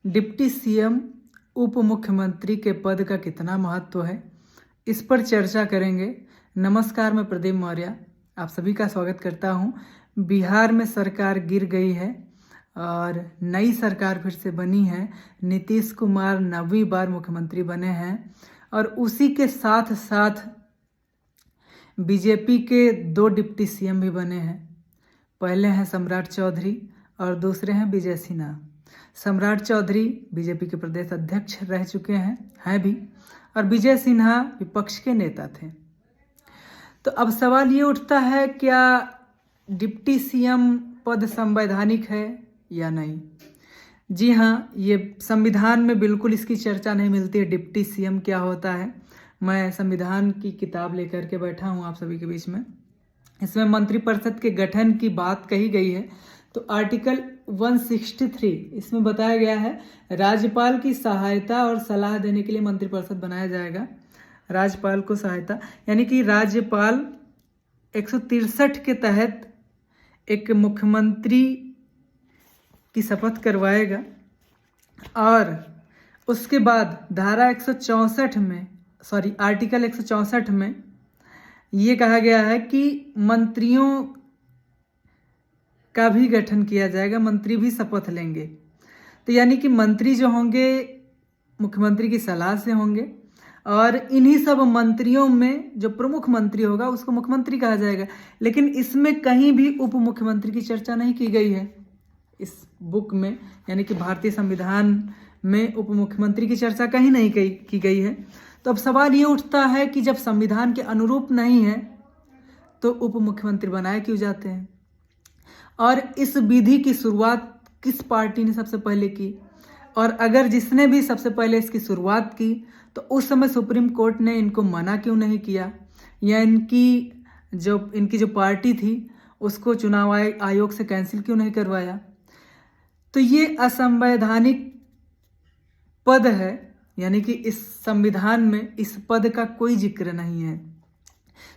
Deputy CM उप मुख्यमंत्री के पद का कितना महत्व है, इस पर चर्चा करेंगे। नमस्कार, मैं प्रदीप मौर्य आप सभी का स्वागत करता हूं। बिहार में सरकार गिर गई है और नई सरकार फिर से बनी है। नीतीश कुमार 9वीं बार मुख्यमंत्री बने हैं और उसी के साथ साथ बीजेपी के 2 डिप्टी सीएम भी बने हैं। पहले हैं सम्राट चौधरी और दूसरे हैं विजय सिन्हा। सम्राट चौधरी बीजेपी के प्रदेश अध्यक्ष रह चुके हैं भी, और विजय सिन्हा विपक्ष के नेता थे। तो अब सवाल ये उठता है, क्या डिप्टी सीएम पद संवैधानिक है या नहीं? जी हाँ, ये संविधान में बिल्कुल इसकी चर्चा नहीं मिलती है डिप्टी सीएम क्या होता है। मैं संविधान की किताब लेकर के बैठा हूँ आप सभी के बीच में। इसमें मंत्रिपरिषद के गठन की बात कही गई है। तो आर्टिकल 163 इसमें बताया गया है, राज्यपाल की सहायता और सलाह देने के लिए मंत्रिपरिषद बनाया जाएगा। राज्यपाल को सहायता यानी कि राज्यपाल 163 के तहत एक मुख्यमंत्री की शपथ करवाएगा और उसके बाद धारा 164 में आर्टिकल 164 में ये कहा गया है कि मंत्रियों का भी गठन किया जाएगा, मंत्री भी शपथ लेंगे। तो यानी कि मंत्री जो होंगे मुख्यमंत्री की सलाह से होंगे और इन्हीं सब मंत्रियों में जो प्रमुख मंत्री होगा उसको मुख्यमंत्री कहा जाएगा। लेकिन इसमें कहीं भी उप मुख्यमंत्री की चर्चा नहीं की गई है इस बुक में, यानी कि भारतीय संविधान में उप मुख्यमंत्री की चर्चा कहीं नहीं की गई है। तो अब सवाल ये उठता है कि जब संविधान के अनुरूप नहीं है तो उप मुख्यमंत्री बनाए क्यों जाते हैं, और इस विधि की शुरुआत किस पार्टी ने सबसे पहले की, और अगर जिसने भी सबसे पहले इसकी शुरुआत की तो उस समय सुप्रीम कोर्ट ने इनको मना क्यों नहीं किया, या इनकी जो पार्टी थी उसको चुनाव आयोग से कैंसिल क्यों नहीं करवाया। तो ये असंवैधानिक पद है, यानी कि इस संविधान में इस पद का कोई जिक्र नहीं है।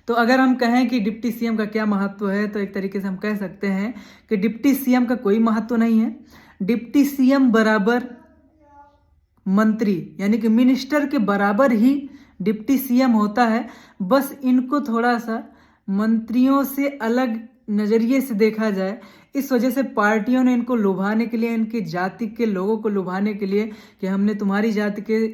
तो अगर हम कहें कि डिप्टी सीएम का क्या महत्व है, तो एक तरीके से हम कह सकते हैं कि डिप्टी सीएम का कोई महत्व नहीं है। डिप्टी सीएम बराबर मंत्री यानी कि मिनिस्टर के बराबर ही डिप्टी सीएम होता है। बस इनको थोड़ा सा मंत्रियों से अलग नज़रिए से देखा जाए, इस वजह से पार्टियों ने इनको लुभाने के लिए, इनकी जाति के लोगों को लुभाने के लिए कि हमने तुम्हारी जाति के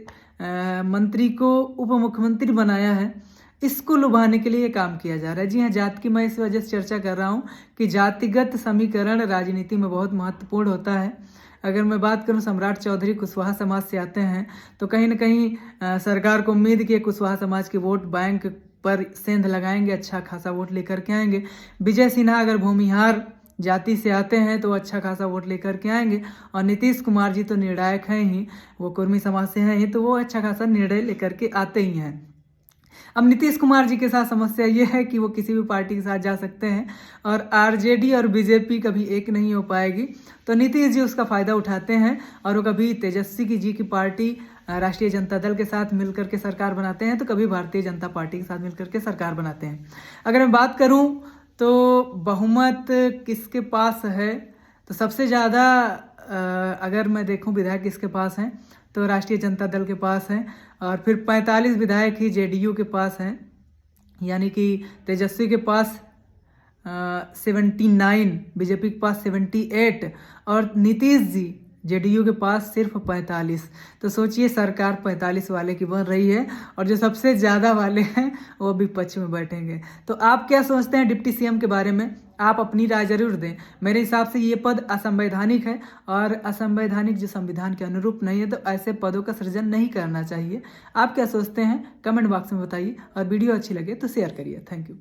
मंत्री को उप मुख्यमंत्री बनाया है, इसको लुभाने के लिए ये काम किया जा रहा है। जी हाँ, जात की मैं इस वजह से चर्चा कर रहा हूँ कि जातिगत समीकरण राजनीति में बहुत महत्वपूर्ण होता है। अगर मैं बात करूं, सम्राट चौधरी कुशवाहा समाज से आते हैं, तो कहीं ना कहीं सरकार को उम्मीद कि कुशवाहा समाज के वोट बैंक पर सेंध लगाएंगे, अच्छा खासा वोट लेकर के आएंगे। विजय सिन्हा अगर भूमिहार जाति से आते हैं तो अच्छा खासा वोट लेकर के आएंगे, और नीतीश कुमार जी तो निर्णायक हैं ही, वो कुर्मी समाज से हैं ही, तो वो अच्छा खासा निर्णय लेकर के आते ही हैं। अब नीतीश कुमार जी के साथ समस्या ये है कि वो किसी भी पार्टी के साथ जा सकते हैं और आरजेडी और बीजेपी कभी एक नहीं हो पाएगी। तो नीतीश जी उसका फ़ायदा उठाते हैं और वो कभी तेजस्वी जी की पार्टी राष्ट्रीय जनता दल के साथ मिलकर के सरकार बनाते हैं, तो कभी भारतीय जनता पार्टी के साथ मिलकर के सरकार बनाते हैं। अगर मैं बात करूं तो बहुमत किसके पास है, तो सबसे ज़्यादा अगर मैं देखूं विधायक किसके पास हैं, तो राष्ट्रीय जनता दल के पास हैं, और फिर 45 विधायक ही जेडीयू के पास हैं, यानी कि तेजस्वी के पास 79, बीजेपी के पास 78 और नीतीश जी जेडीयू के पास सिर्फ 45। तो सोचिए, सरकार 45 वाले की बन रही है और जो सबसे ज़्यादा वाले हैं वो विपक्ष में बैठेंगे। तो आप क्या सोचते हैं डिप्टी सीएम के बारे में? आप अपनी राय जरूर दें। मेरे हिसाब से ये पद असंवैधानिक है, और असंवैधानिक जो संविधान के अनुरूप नहीं है, तो ऐसे पदों का सृजन नहीं करना चाहिए। आप क्या सोचते हैं कमेंट बॉक्स में बताइए, और वीडियो अच्छी लगे तो शेयर करिए। Thank you.